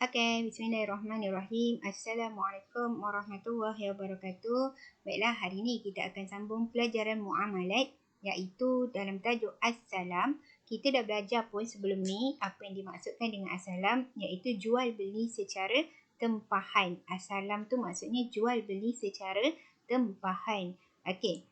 Okay, bismillahirrahmanirrahim. Assalamualaikum warahmatullahi wabarakatuh. Baiklah, hari ini kita akan sambung pelajaran muamalat, iaitu dalam tajuk As-Salam. Kita dah belajar pun sebelum ni apa yang dimaksudkan dengan As-Salam, iaitu jual beli secara tempahan. As-Salam tu maksudnya jual beli secara tempahan. Okey.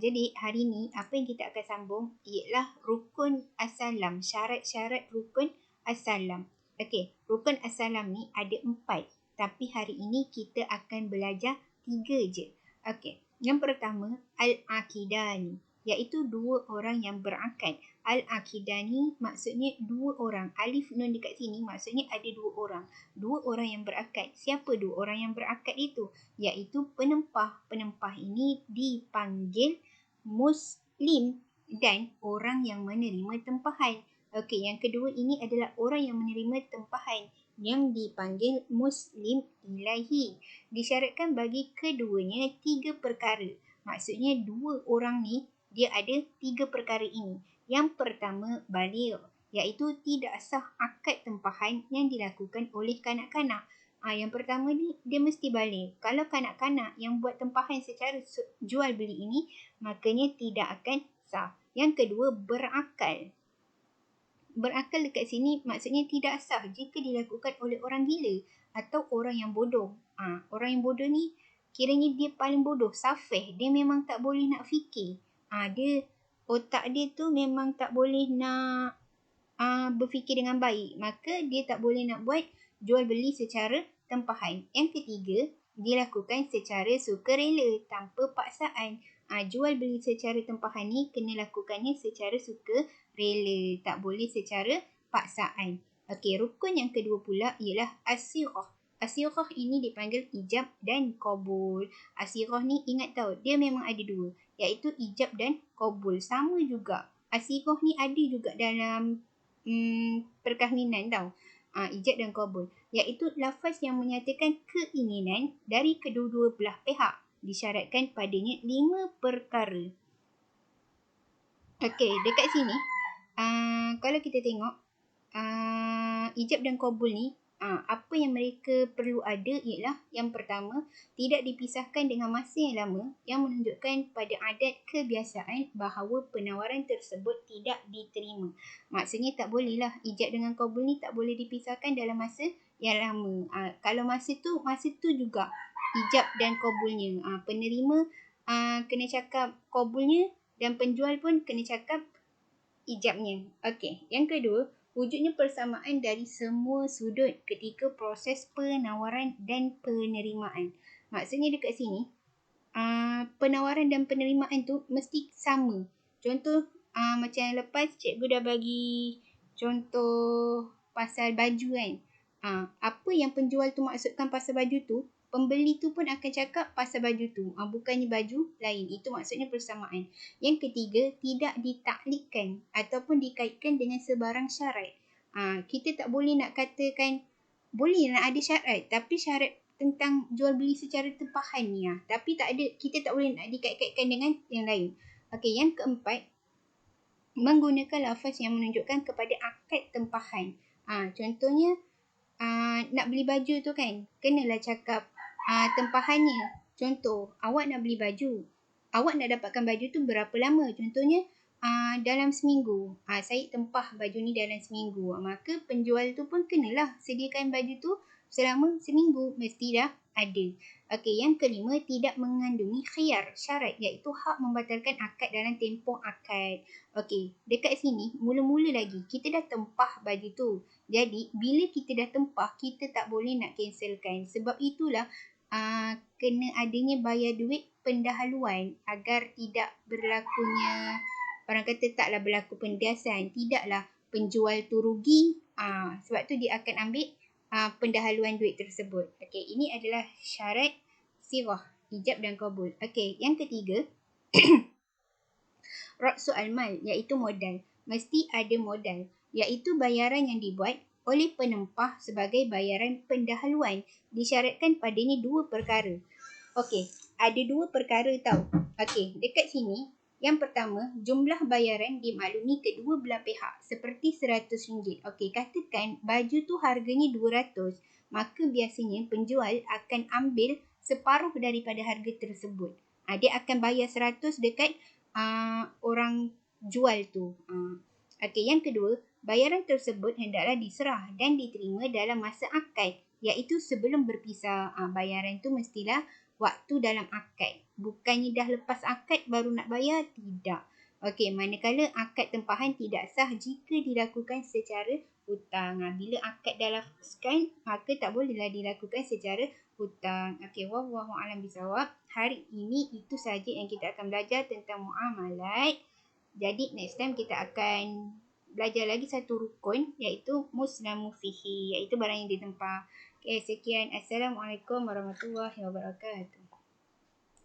Jadi hari ni apa yang kita akan sambung ialah rukun As-Salam, syarat-syarat rukun As-Salam. Okey, rukun As-Salam ni ada 4. Tapi hari ini kita akan belajar 3 je. Okey, yang pertama Al-Aqidani, iaitu 2 orang yang berakad. Al-Aqidani maksudnya 2 orang. Alif nun dekat sini maksudnya ada 2 orang. 2 orang yang berakad. Siapa 2 orang yang berakad itu? Iaitu penempah. Penempah ini dipanggil Muslim dan orang yang menerima tempahan. Okey, yang kedua ini adalah orang yang menerima tempahan yang dipanggil Muslim ilahi. Disyaratkan bagi keduanya 3 perkara. Maksudnya 2 orang ni dia ada 3 perkara ini. Yang pertama baligh, iaitu tidak sah akad tempahan yang dilakukan oleh kanak-kanak. Yang pertama ni dia mesti baligh. Kalau kanak-kanak yang buat tempahan secara jual beli ini, makanya tidak akan sah. Yang kedua berakal. Berakal dekat sini maksudnya tidak sah jika dilakukan oleh orang gila atau orang yang bodoh. Orang yang bodoh ni kiranya dia paling bodoh, safeh. Dia memang tak boleh nak fikir. Dia otak dia tu memang tak boleh nak berfikir dengan baik. Maka dia tak boleh nak buat jual beli secara tempahan. Yang ketiga, dilakukan secara sukarela tanpa paksaan. Jual beli secara tempahan ni kena lakukannya secara sukarela, tak boleh secara paksaan. Okey, rukun yang kedua pula ialah as-sighah. As-sighah ini dipanggil ijab dan qabul. As-sighah ni ingat tahu, dia memang ada 2, iaitu ijab dan qabul. Sama juga. As-sighah ni ada juga dalam perkahwinan tau. Ijab dan qabul, iaitu lafaz yang menyatakan keinginan dari kedua-dua belah pihak. Disyaratkan padanya 5 perkara. Okey, dekat sini kalau kita tengok ijab dan qabul ni, apa yang mereka perlu ada ialah yang pertama, tidak dipisahkan dengan masa yang lama yang menunjukkan pada adat kebiasaan bahawa penawaran tersebut tidak diterima. Maksudnya tak bolehlah ijab dengan qabul ni tak boleh dipisahkan dalam masa yang lama. Kalau masa tu juga ijab dan qabulnya. Penerima kena cakap qabulnya dan penjual pun kena cakap ijabnya. Okey, yang kedua, wujudnya persamaan dari semua sudut ketika proses penawaran dan penerimaan. Maksudnya dekat sini, penawaran dan penerimaan tu mesti sama. Contoh, macam yang lepas cikgu dah bagi contoh pasal baju kan. Apa yang penjual tu maksudkan pasal baju tu, pembeli tu pun akan cakap pasal baju tu. Bukannya baju lain. Itu maksudnya persamaan. Yang ketiga, tidak ditaklikkan ataupun dikaitkan dengan sebarang syarat. Kita tak boleh nak katakan, boleh nak ada syarat, tapi syarat tentang jual beli secara tempahan ni tapi tak ada, kita tak boleh nak dikait-kaitkan dengan yang lain. Okey, yang keempat, menggunakan lafaz yang menunjukkan kepada akad tempahan. Contohnya, nak beli baju tu kan, kenalah cakap tempahannya. Contoh, awak nak beli baju, awak nak dapatkan baju tu berapa lama? Contohnya, dalam seminggu. Saya tempah baju ni dalam seminggu. Maka penjual tu pun kenalah sediakan baju tu selama seminggu. Mesti dah ada. Okey, yang kelima, tidak mengandungi khiyar, syarat, iaitu hak membatalkan akad dalam tempoh akad. Okey, dekat sini mula-mula lagi kita dah tempah baju tu. Jadi bila kita dah tempah, kita tak boleh nak cancelkan. Sebab itulah kena adanya bayar duit pendahuluan agar tidak berlakunya, orang kata taklah berlaku pendiasan, tidaklah penjual tu rugi. Sebab tu dia akan ambil pendahuluan duit tersebut. Okey, ini adalah syarat sighah, ijab dan qabul. Okey, yang ketiga, ra'sul mal, iaitu modal. Mesti ada modal, iaitu bayaran yang dibuat oleh penempah sebagai bayaran pendahuluan. Disyaratkan padanya 2 perkara. Okey, ada 2 perkara tau. Okey, dekat sini Yang pertama, jumlah bayaran dimaklumi kedua belah pihak seperti RM100. Okey, katakan baju tu harganya RM200. Maka biasanya penjual akan ambil separuh daripada harga tersebut. Dia akan bayar RM100 dekat orang jual tu. Okey, yang kedua, bayaran tersebut hendaklah diserah dan diterima dalam masa akad, iaitu sebelum berpisah. Bayaran tu mestilah waktu dalam akad. Bukannya dah lepas akad baru nak bayar, tidak. Okey, manakala akad tempahan tidak sah jika dilakukan secara hutang. Bila akad dah lafazkan, maka tak bolehlah dilakukan secara hutang. Okey, wallahu a'lam bishawab. Hari ini itu sahaja yang kita akan belajar tentang muamalat. Jadi next time kita akan belajar lagi satu rukun, iaitu muslamu fihi, iaitu barang yang ditempah. Okey, sekian. Assalamualaikum warahmatullahi wabarakatuh.